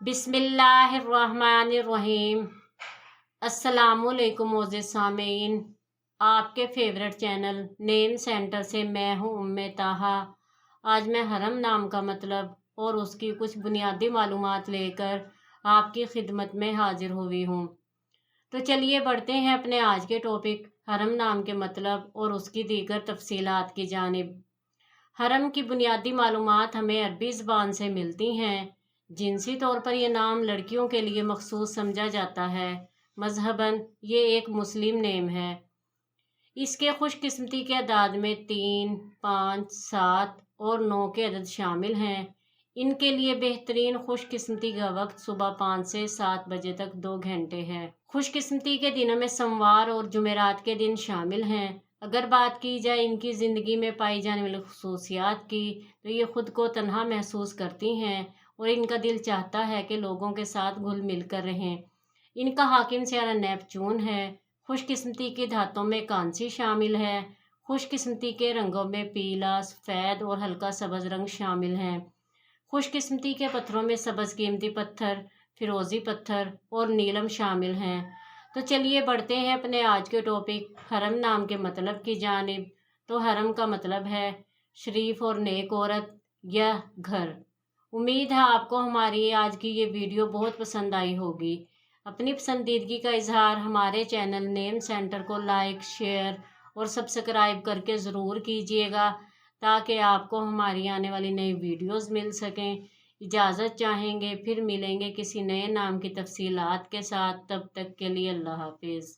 बिस्मिल्लाहिर्रहमानिर्रहीम। अस्सलामुअलैकुम मोअज़्ज़िज़ सामीन, आपके फेवरेट चैनल नेम सेंटर से मैं हूँ उम्मे ताहा। आज मैं हरम नाम का मतलब और उसकी कुछ बुनियादी मालूमात लेकर आपकी खिदमत में हाजिर हुई हूँ। तो चलिए बढ़ते हैं अपने आज के टॉपिक हरम नाम के मतलब और उसकी दीगर तफसीलात की जानिब। हरम की बुनियादी मालूमात हमें अरबी ज़बान से मिलती हैं। जिनसी तौर पर यह नाम लड़कियों के लिए मखसूस समझा जाता है। मजहबन ये एक मुस्लिम नेम है। इसके खुशकिस्मती के अदाद में 3, 5, 7 और 9 के अदद शामिल हैं। इनके लिए बेहतरीन खुशकिस्मती का वक्त सुबह 5 से 7 बजे तक 2 घंटे है। खुशकिस्मती के दिनों में सोमवार और जुमेरात के दिन शामिल हैं। अगर बात की जाए इनकी ज़िंदगी में पाई जाने वाली खसूसियात की, तो ये खुद को तन्हा महसूस करती हैं और इनका दिल चाहता है कि लोगों के साथ घुल मिल कर रहें। इनका हाकिम सियारा नेपचून है। खुशकिस्मती की धातों में कांसी शामिल है। खुशकिस्मती के रंगों में पीला, सफ़ेद और हल्का सब्ज़ रंग शामिल हैं। खुशकिस्मती के पत्थरों में सब्ज़ कीमती पत्थर, फिरोज़ी पत्थर और नीलम शामिल हैं। तो चलिए बढ़ते हैं अपने आज के टॉपिक हरम नाम के मतलब की जानिब। तो हरम का मतलब है शरीफ और नेक औरत या घर। उम्मीद है आपको हमारी आज की ये वीडियो बहुत पसंद आई होगी। अपनी पसंदीदगी का इजहार हमारे चैनल नेम सेंटर को लाइक, शेयर और सब्सक्राइब करके ज़रूर कीजिएगा, ताकि आपको हमारी आने वाली नई वीडियोस मिल सकें। इजाज़त चाहेंगे, फिर मिलेंगे किसी नए नाम की तफसीलात के साथ। तब तक के लिए अल्लाह हाफिज़।